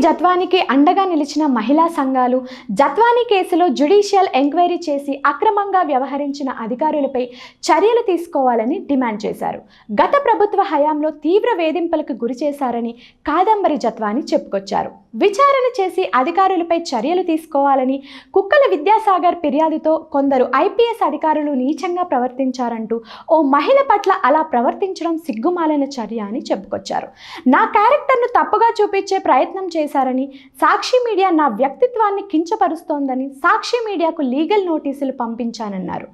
జత్వానికి అండగా నిలిచిన మహిళా సంఘాలు జత్వాని కేసులో జ్యుడిషియల్ ఎంక్వైరీ చేసి అక్రమంగా వ్యవహరించిన అధికారులపై చర్యలు తీసుకోవాలని డిమాండ్ చేశారు. గత ప్రభుత్వ హయాంలో తీవ్ర వేధింపులకు గురి చేశారని కాదంబరి జత్వాని చెప్పుకొచ్చారు. విచారణ చేసి అధికారులపై చర్యలు తీసుకోవాలని, కుక్కల విద్యాసాగర్ ఫిర్యాదుతో కొందరు ఐపీఎస్ అధికారులు నీచంగా ప్రవర్తించారంటూ ఓ మహిళ పట్ల అలా ప్రవర్తించడం సిగ్గుమాలిన చర్య అని చెప్పుకొచ్చారు. నా క్యారెక్టర్ను తప్పుగా చూపించే ప్రయత్నం చేశారని, సాక్షి మీడియా నా వ్యక్తిత్వాన్ని కించపరుస్తోందని సాక్షి మీడియాకు లీగల్ నోటీసులు పంపించానన్నారు.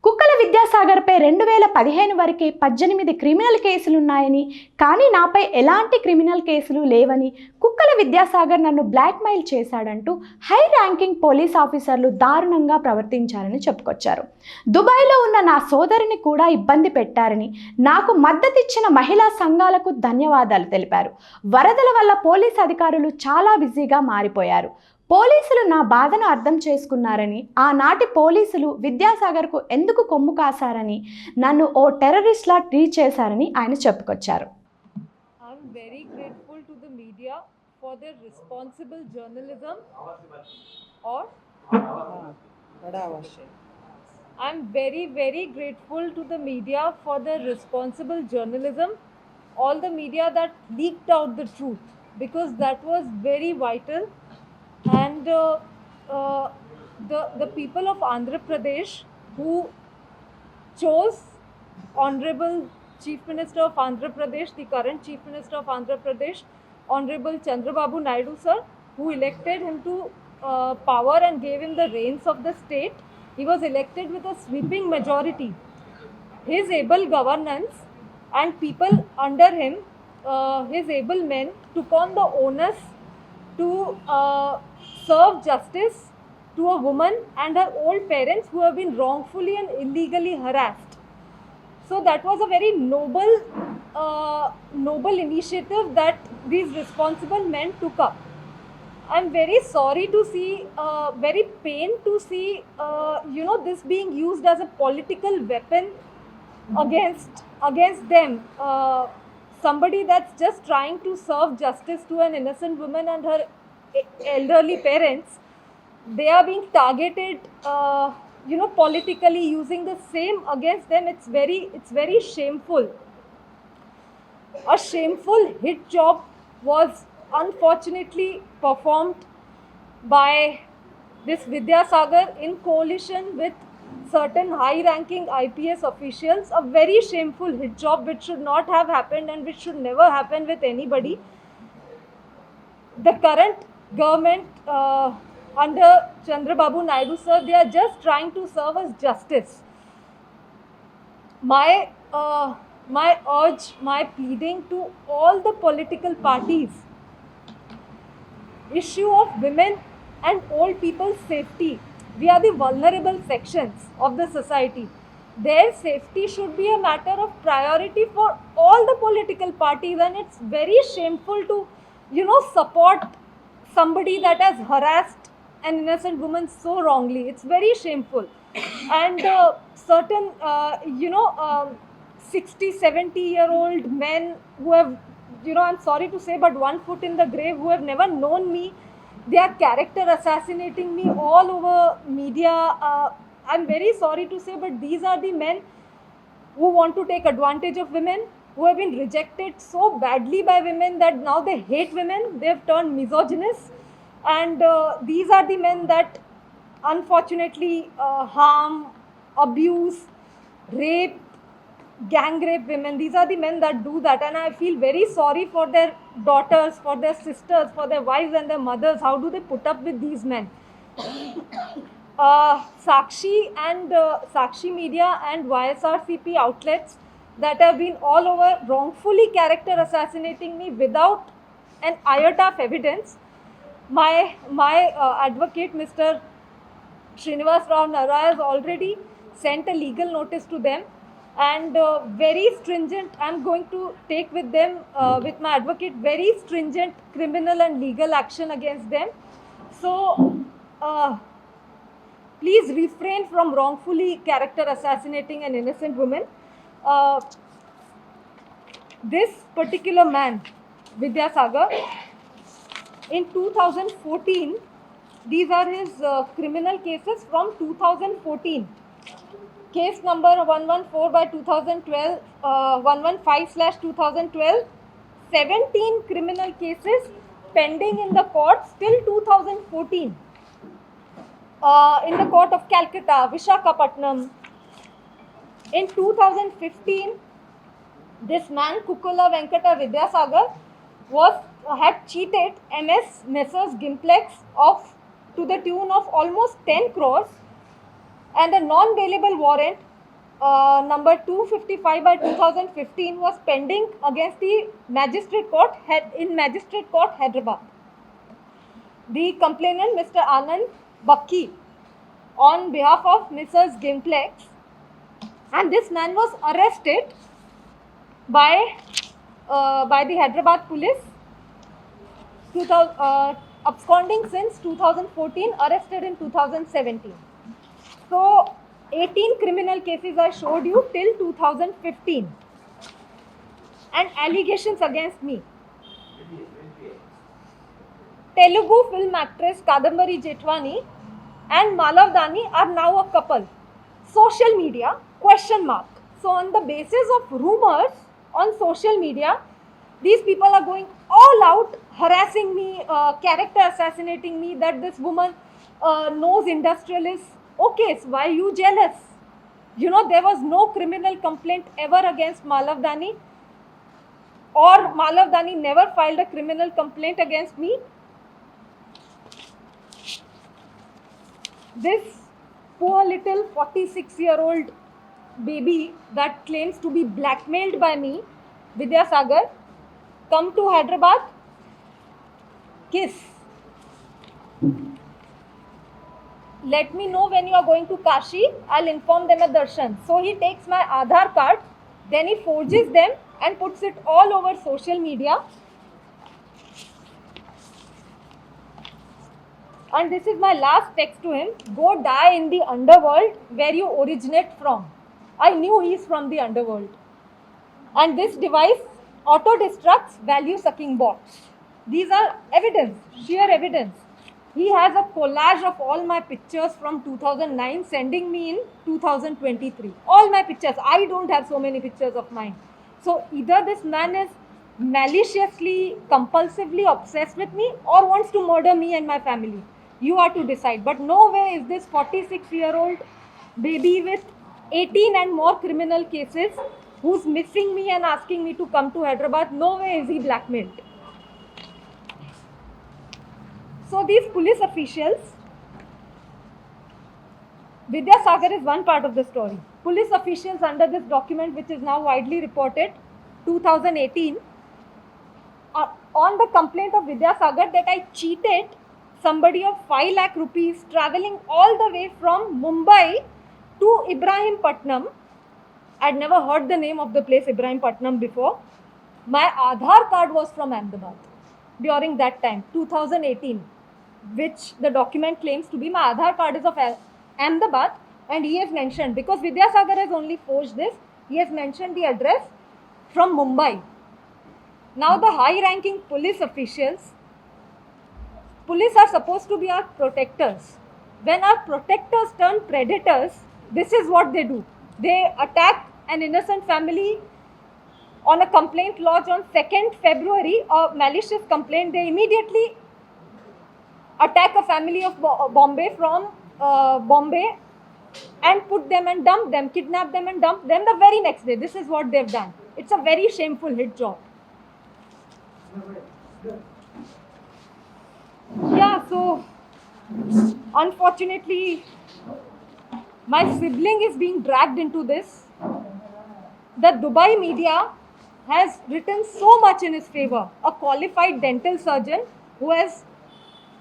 కుక్కల విద్యాసాగర్పై 2015 వరకే 18 క్రిమినల్ కేసులున్నాయని, కానీ నాపై ఎలాంటి క్రిమినల్ కేసులు లేవని, కుక్కల విద్యాసాగర్ నన్ను బ్లాక్మెయిల్ చేశాడంటూ హై ర్యాంకింగ్ పోలీస్ ఆఫీసర్లు దారుణంగా ప్రవర్తించారని చెప్పుకొచ్చారు. దుబాయ్లో ఉన్న నా సోదరిని కూడా ఇబ్బంది పెట్టారని, నాకు మద్దతిచ్చిన మహిళా సంఘాలకు ధన్యవాదాలు తెలిపారు. వరదల వల్ల పోలీస్ అధికారులు చాలా బిజీగా మారిపోయారు. పోలీసులు నా బాధను అర్థం చేసుకున్నారని, ఆనాటి పోలీసులు విద్యాసాగర్కు ఎందుకు కొమ్ము కాశారని, నన్ను ఓ టెర్రరిస్ట్లా ట్రీట్ చేశారని ఆయన చెప్పుకొచ్చారు. I'm very grateful to the media for their responsible journalism or I'm very grateful to the media for their responsible journalism, all the media that leaked out the truth, because that was very vital. And the people of Andhra Pradesh who chose Honorable Chief Minister of Andhra Pradesh, the current Chief Minister of Andhra Pradesh, Honorable Chandrababu Naidu sir, who elected him to power and gave him the reins of the state. He was elected with a sweeping majority. His able governance and people under him, his able men, took on the onus to serve justice to a woman and her old parents who have been wrongfully and illegally harassed. So that was a very noble initiative that these responsible men took up. I'm very sorry to see, very pained to see, this being used as a political weapon against them. Somebody that's just trying to serve justice to an innocent woman and her elderly parents, they are being targeted, politically, using the same against them. It's very shameful. A shameful hit job was unfortunately performed by this Vidyasagar in coalition with certain high-ranking IPS officials. A very shameful hit job which should not have happened and which should never happen with anybody. The current government under Chandrababu Naidu sir, they are just trying to serve us justice. My urge, my pleading to all the political parties, issue of women and old people's safety. We are the vulnerable sections of the society. Their safety should be a matter of priority for all the political parties, and it's very shameful to, support somebody that has harassed an innocent woman so wrongly. It's very shameful. And certain, 60-70-year-old men who have, I'm sorry to say, but one foot in the grave, who have never known me, they are character assassinating me all over media. I'm very sorry to say, but these are the men who want to take advantage of women, who have been rejected so badly by women that now they hate women. They have turned misogynist. And these are the men that unfortunately harm, abuse, rape, gang rape women. These are the men that do that, and I feel very sorry for their daughters, for their sisters, for their wives and their mothers. How do they put up with these men? Sakshi and Sakshi Media and YSRCP outlets that have been all over wrongfully character assassinating me without an iota of evidence. My advocate, Mr. Srinivas Rao Naraya, has already sent a legal notice to them, and very stringent, I'm going to take with them, with my advocate, very stringent criminal and legal action against them. So please refrain from wrongfully character assassinating an innocent woman. This particular man, Vidyasagar, in 2014. These are his criminal cases from 2014. Case number 114 by 2012, 115/2012, 17 criminal cases pending in the courts till 2014. In the court of Calcutta, Vishakhapatnam. In 2015, this man, Kukula Venkata Vidyasagar, had cheated MS Messrs Gimplex to the tune of almost 10 crores, and a non-bailable warrant number 255 by 2015 was pending against the Magistrate Court in Magistrate Court, Hyderabad. The complainant, Mr. Anand Bakki, on behalf of Messrs Gimplex, and this man was arrested by the Hyderabad police, absconding since 2014, arrested in 2017. So 18 criminal cases I showed you till 2015, and allegations against me. Telugu film actress Kadambari Jetwani and Malav Dani are now a couple. Social media, ? So on the basis of rumors on social media, these people are going all out, harassing me, character assassinating me, that this woman knows industrialists. Okay, so why are you jealous? You know, there was no criminal complaint ever against Malav Dani, or Malav Dani never filed a criminal complaint against me. This poor little 46-year-old baby that claims to be blackmailed by me, Vidyasagar, come to Hyderabad, kiss. Let me know when you are going to Kashi, I'll inform them at Darshan. So he takes my Aadhaar card, then he forges them and puts it all over social media. And this is my last text to him: go die in the underworld where you originate from. I knew he is from the underworld. And this device auto-destructs value-sucking bots. These are evidence, sheer evidence. He has a collage of all my pictures from 2009 sending me in 2023. All my pictures. I don't have so many pictures of mine. So either this man is maliciously, compulsively obsessed with me or wants to murder me and my family. You are to decide. But no way is this 46-year-old baby with 18 and more criminal cases who's missing me and asking me to come to Hyderabad, no way is he blackmailed. So these police officials, Vidyasagar is one part of the story. Police officials under this document, which is now widely reported, 2018, on the complaint of Vidyasagar that I cheated somebody of 5 lakh rupees traveling all the way from Mumbai to Ibrahimpatnam. I'd never heard the name of the place Ibrahimpatnam before. My Aadhaar card was from Ahmedabad during that time, 2018, which the document claims to be. My Aadhaar card is of Ahmedabad, and he has mentioned, because Vidyasagar has only forged this, he has mentioned the address from Mumbai. Now the high-ranking police officials, police are supposed to be our protectors. When our protectors turn predators, this is what they do. They attack an innocent family on a complaint lodged on 2nd February, a malicious complaint. They immediately attack a family of Bombay from Bombay and put them and dump them, kidnap them and dump them the very next day. This is what they've done. It's a very shameful hit job. Yeah, so unfortunately, my sibling is being dragged into this. The Dubai media has written so much in his favor. A qualified dental surgeon who has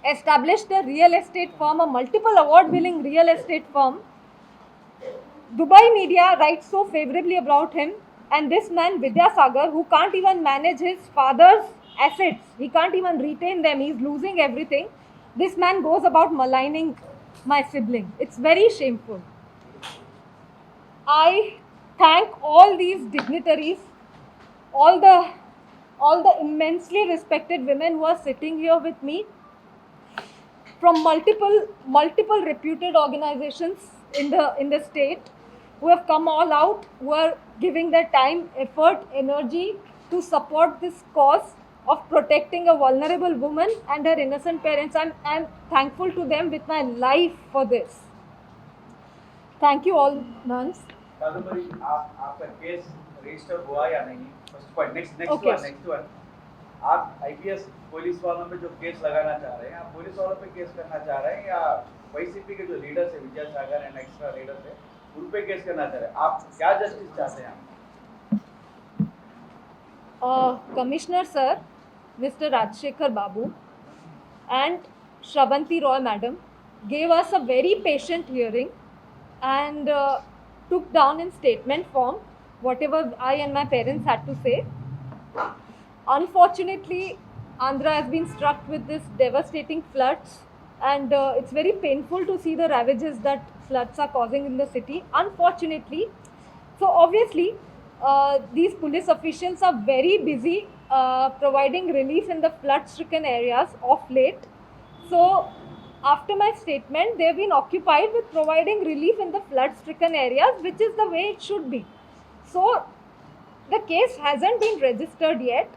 established a real estate firm, a multiple award-winning real estate firm. Dubai media writes so favorably about him, and this man Vidyasagar, who can't even manage his father's assets, he can't even retain them, he's losing everything. This man goes about maligning my sibling. It's very shameful. I thank all these dignitaries, all the all the immensely respected women who are sitting here with me from multiple reputed organizations in the state, who have come all out, who are giving their time, effort, energy to support this cause of protecting a vulnerable woman and her innocent parents. I'm thankful to them with my life for this. Thank you all, nuns. कादंबरी आपका case register हुआ या नहीं? First point, next Okay. One आप IPS police वालों पे जो case लगाना चाह रहे हैं, आप पुलिस वालों पे केस करना चाह रहे हैं या वाईसीपी के जो लीडर्स है विद्यासागर एंड एक्स्ट्रा लीडर्स है उन पे केस करना चाह रहे हैं? आप क्या जस्टिस चाहते हैं? Commissioner sir, Mr. Rajshekhar Babu and Shravanti Roy madam gave us a very patient hearing and took down in statement form whatever I and my parents had to say. Unfortunately, Andhra has been struck with this devastating floods, and it's very painful to see the ravages that floods are causing in the city. Unfortunately, so obviously, these police officials are very busy providing relief in the flood-stricken areas of late. So, after my statement, they've been occupied with providing relief in the flood-stricken areas, which is the way it should be. So, the case hasn't been registered yet,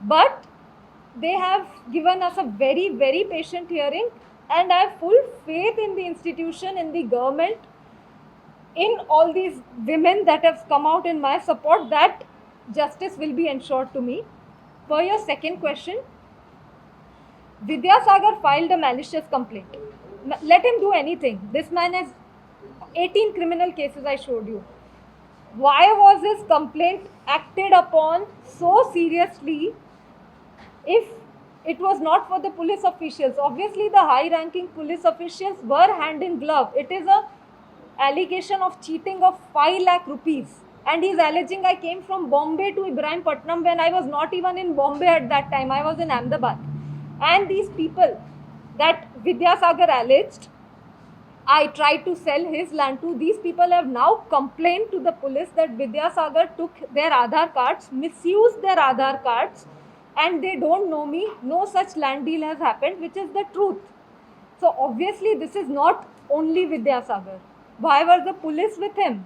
but they have given us a very patient hearing, and I have full faith in the institution, in the government, in all these women that have come out in my support, that justice will be ensured to me. For your second question, Vidyasagar filed a malicious complaint. Let him do anything. This man has 18 criminal cases I showed you. Why was his complaint acted upon so seriously if it was not for the police officials? Obviously, the high-ranking police officials were hand in glove. It is a allegation of cheating of 5 lakh rupees. And he is alleging I came from Bombay to Ibrahimpatnam when I was not even in Bombay at that time. I was in Ahmedabad. And these people that Vidyasagar alleged I tried to sell his land to, these people have now complained to the police that Vidyasagar took their Aadhaar cards, misused their Aadhaar cards, and they don't know me. No such land deal has happened, which is the truth. So obviously this is not only Vidyasagar. Why were the police with him?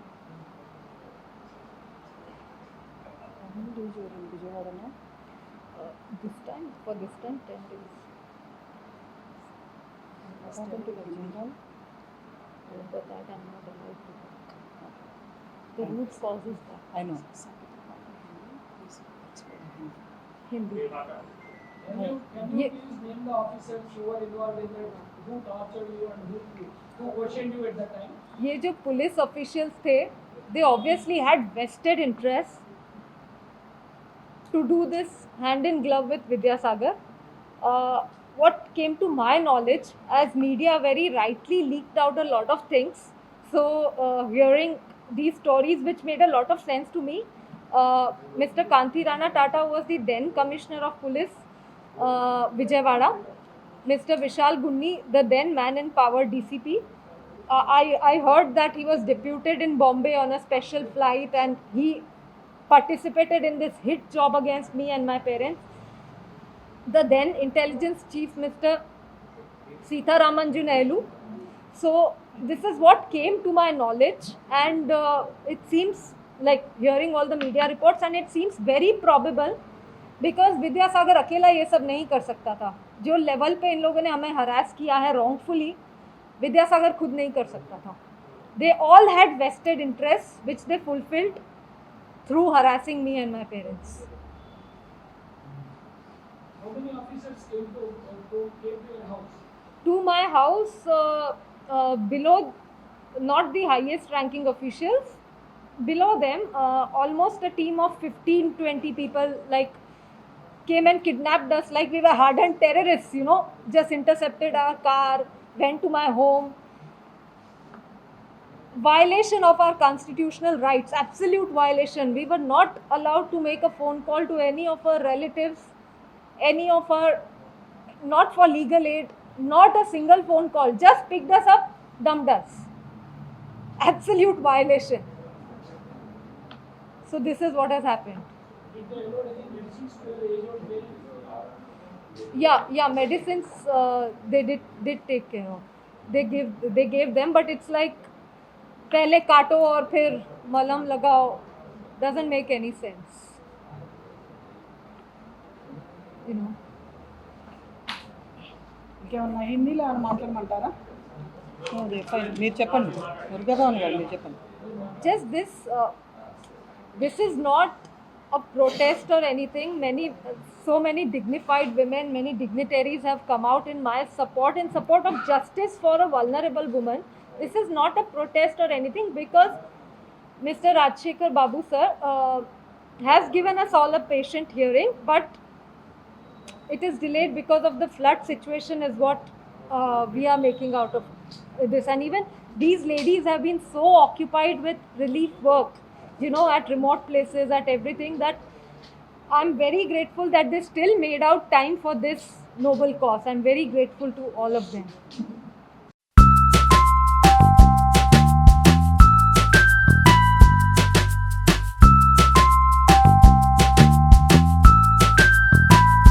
For this time 10 days. But that I'm not allowed to. The root causes that. I know. Hindi. Can you Ye- please name the officers who were involved in that, who tortured you and who questioned you at that time? ये जो police officials थे, they obviously had vested interest to do this hand in glove with Vidyasagar. What came to my knowledge, as media very rightly leaked out a lot of things, so hearing these stories which made a lot of sense to me, Mr. Kanti Rana Tata was the then Commissioner of Police, Vijayawada. Mr. Vishal Gunni, the then man in power DCP. I heard that he was deputed in Bombay on a special flight and he participated in this hit job against me and my parents. The then intelligence chief, Mr. Sitharamanju Nailu. So this is what came to my knowledge, and it seems like hearing all the media reports, and it seems very probable because Vidyasagar अकेला ये सब नहीं कर सकता था. जो level पे इन लोगों ने हमें हरास किया है wrongfully, विद्यासागर खुद नहीं कर सकता था. They all had vested interests which they fulfilled through harassing me and my parents. How many officers came to your house? To my house, below, not the highest ranking officials, below them, almost a team of 15-20 people like came and kidnapped us like we were hardened terrorists, just intercepted our car, went to my home. Violation of our constitutional rights, absolute violation. We were not allowed to make a phone call to any of our relatives, not for legal aid, not a single phone call, just picked us up, dumped us. Absolute violation. So this is what has happened. Did they allowed any medicines to the age of bail? Yeah, medicines they did take care of. They gave them, but it's like पहले काटो और फिर मलहम लगाओ, doesn't make any sense, you know. ఇంకేమన్నా హిందీలో ఏమైనా మాట్లాడమంటారా? అదే ఫైన్ మీరు చెప్పండి దుర్గాభవన్ గారు మీరు చెప్పండి Just this is not a protest or anything. So many dignified women, many dignitaries have come out in my support, in support of justice for a vulnerable woman. This is not a protest or anything, because Mr. Rajshekhar Babu sir has given us all a patient hearing, but it is delayed because of the flood situation is what we are making out of this. And even these ladies have been so occupied with relief work, you know, at remote places, at everything, that I'm very grateful that they still made out time for this noble cause. I'm very grateful to all of them.